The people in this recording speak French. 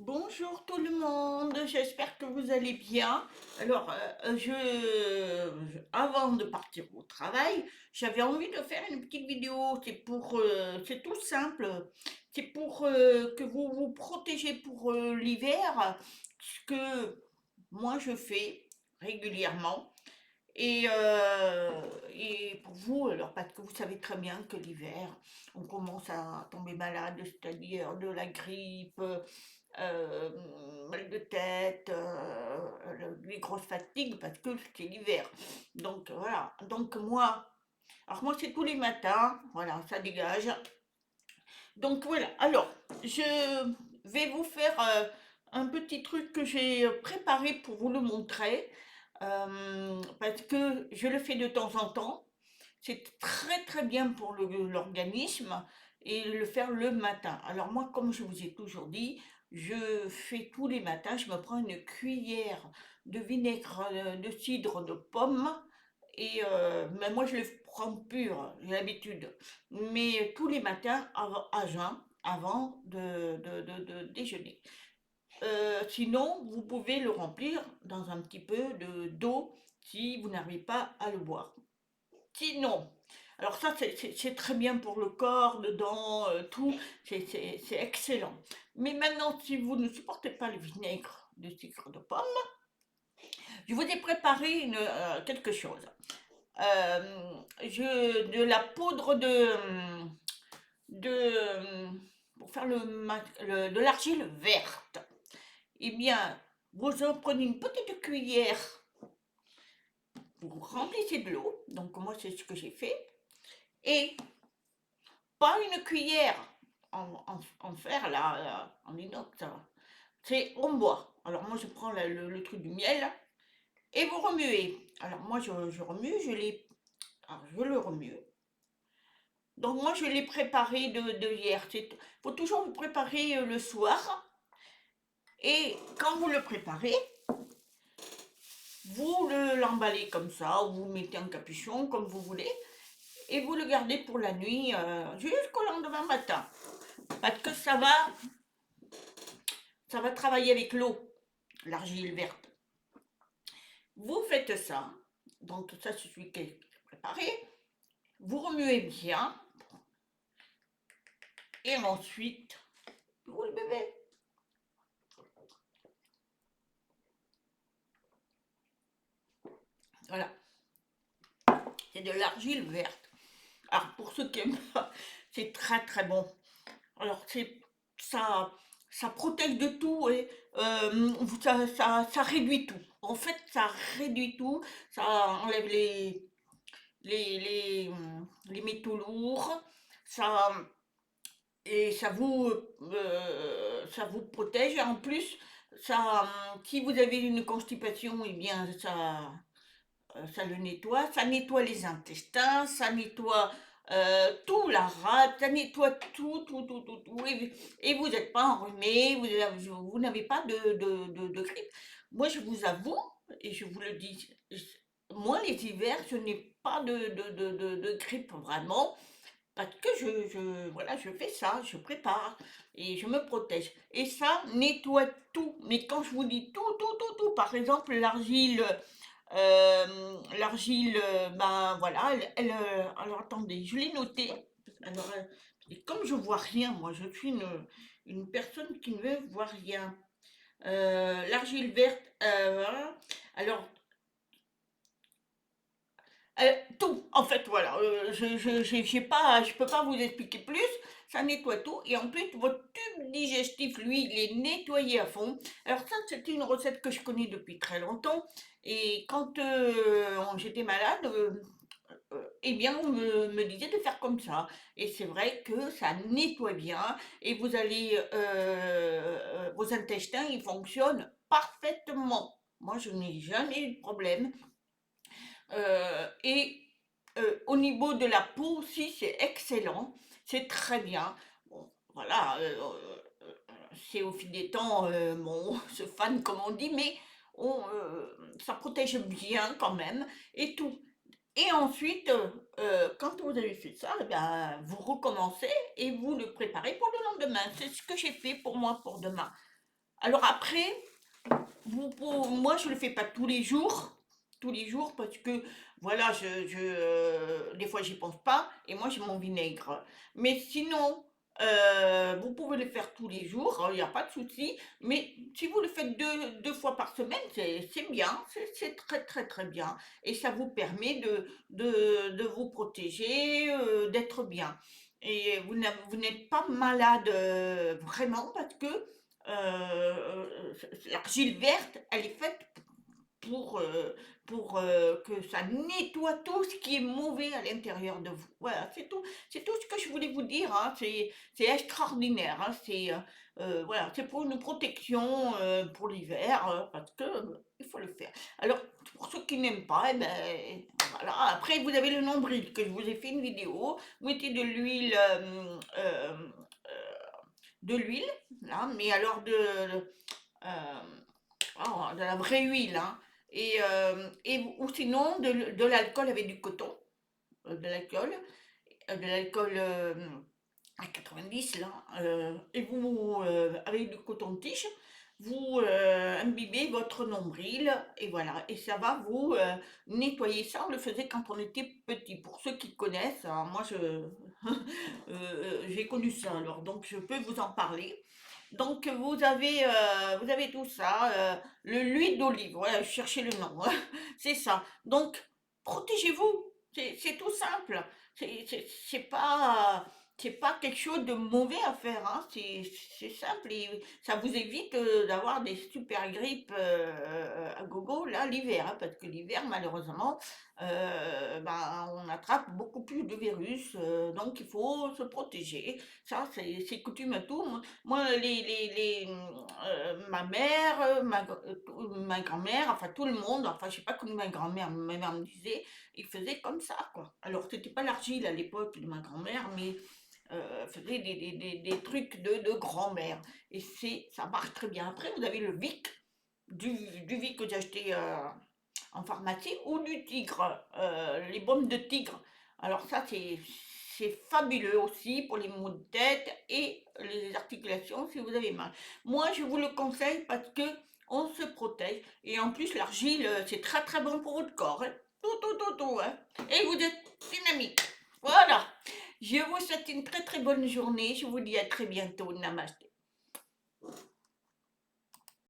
Bonjour tout le monde, j'espère que vous allez bien. Alors, avant de partir au travail, j'avais envie de faire une petite vidéo. C'est tout simple. C'est pour que vous vous protégez pour l'hiver, ce que moi je fais régulièrement. Et pour vous, alors parce que vous savez très bien que l'hiver, on commence à tomber malade, c'est-à-dire de la grippe, mal de tête, les grosses fatigues parce que c'est l'hiver. Donc voilà. Alors moi c'est tous les matins, voilà, ça dégage. Donc voilà. Alors, je vais vous faire un petit truc que j'ai préparé pour vous le montrer parce que je le fais de temps en temps. C'est très très bien pour l'organisme et le faire le matin. Alors moi, comme je vous ai toujours dit, je fais tous les matins, je me prends une cuillère de vinaigre de cidre de pomme mais moi je le prends pur, j'ai l'habitude. Mais tous les matins à jeun, avant de déjeuner. Sinon, vous pouvez le remplir dans un petit peu d'eau si vous n'arrivez pas à le boire. Sinon, alors ça c'est très bien pour le corps, dedans, tout, c'est excellent. Mais maintenant, si vous ne supportez pas le vinaigre de sucre de pomme, je vous ai préparé quelque chose. De la poudre de pour faire de l'argile verte. Eh bien, vous en prenez une petite cuillère, vous remplissez de l'eau, donc moi c'est ce que j'ai fait, et pas une cuillère en fer, là, en inox, là. C'est en bois. Alors moi je prends le truc du miel et vous remuez. Alors moi je remue, je le remue. Donc moi je l'ai préparé de hier. Il faut toujours vous préparer le soir. Et quand vous le préparez, vous l'emballez comme ça, ou vous mettez un capuchon comme vous voulez, et vous le gardez pour la nuit jusqu'au lendemain matin. Parce que ça va travailler avec l'eau, l'argile verte. Vous faites ça, donc ça c'est celui qui est préparé, vous remuez bien, et ensuite vous le buvez. Voilà, c'est de l'argile verte. Alors pour ceux qui aiment pas, c'est très très bon. Alors ça, ça protège de tout et ça réduit tout. En fait, ça réduit tout, ça enlève les métaux lourds, ça, et ça vous protège. Et en plus, si vous avez une constipation, eh bien, ça le nettoie. Ça nettoie les intestins, ça nettoie tout, la rate, ça nettoie tout, tout, tout, tout, tout. Et vous n'êtes pas enrhumé, vous n'avez pas de grippe. Moi, je vous avoue, et je vous le dis, moi, les hivers, je n'ai pas de grippe vraiment. Parce que voilà, je fais ça, je prépare et je me protège. Et ça nettoie tout. Mais quand je vous dis tout, tout, tout, tout, par exemple, ben voilà, alors attendez, je l'ai noté. Alors, et comme je vois rien, moi, je suis une personne qui ne voit rien. L'argile verte, voilà. Alors, tout, en fait, voilà. Je peux pas vous expliquer plus. Ça nettoie tout. Et en plus, votre tube digestif, lui, il est nettoyé à fond. Alors ça, c'était une recette que je connais depuis très longtemps. Et quand j'étais malade, eh bien, on me disait de faire comme ça. Et c'est vrai que ça nettoie bien. Et vos intestins, ils fonctionnent parfaitement. Moi, je n'ai jamais eu de problème. Au niveau de la peau aussi, c'est excellent, c'est très bien. Bon, voilà, c'est au fil des temps, se fan comme on dit, mais ça protège bien quand même et tout. Et ensuite, quand vous avez fait ça, eh ben, vous recommencez et vous le préparez pour le lendemain. C'est ce que j'ai fait pour moi pour demain. Alors après, moi, je le fais pas tous les jours, parce que voilà, des fois, j'y pense pas, et moi, j'ai mon vinaigre. Mais sinon, vous pouvez le faire tous les jours, il n'y a pas de souci. Mais si vous le faites deux fois par semaine, c'est bien, c'est très très très bien. Et ça vous permet de vous protéger, d'être bien. Et vous n'êtes pas malade vraiment, parce que l'argile verte, elle est faite pour que ça nettoie tout ce qui est mauvais à l'intérieur de vous. Voilà, c'est tout ce que je voulais vous dire, hein. C'est extraordinaire, hein. Voilà, c'est pour une protection pour l'hiver, parce que il faut le faire. Alors, pour ceux qui n'aiment pas, eh ben, voilà. Après, vous avez le nombril, que je vous ai fait une vidéo. Vous mettez de l'huile, là, mais alors euh, de la vraie huile, hein. Ou sinon de l'alcool avec du coton, de l'alcool à 90 là, et vous, avec du coton-tige, vous imbibez votre nombril, et voilà, et ça va vous nettoyer. Ça, on le faisait quand on était petit. Pour ceux qui connaissent, hein, moi j'ai connu ça, alors donc je peux vous en parler. Donc vous avez tout ça, l'huile d'olive, voilà, je cherchais le nom, c'est ça. Donc protégez-vous, c'est tout simple. C'est pas quelque chose de mauvais à faire, hein. C'est simple, et ça vous évite d'avoir des super grippes à gogo là l'hiver, hein, parce que l'hiver malheureusement ben, on attrape beaucoup plus de virus, donc il faut se protéger. Ça c'est coutume à tout. Moi, ma mère, ma grand-mère, enfin tout le monde, enfin je sais pas comme ma mère me disait, ils faisaient comme ça, quoi. Alors c'était pas l'argile à l'époque de ma grand-mère, mais faisait des trucs de grand-mère. Et ça marche très bien. Après, vous avez le Vic, du Vic que j'ai acheté en pharmacie, ou du tigre, les baumes de tigre. Alors ça, c'est fabuleux aussi pour les maux de tête et les articulations si vous avez mal. Moi, je vous le conseille parce que on se protège, et en plus l'argile, c'est très très bon pour votre corps, hein. Tout, hein. Et vous êtes dynamique. Voilà. Je vous souhaite une très très bonne journée. Je vous dis à très bientôt. Namaste.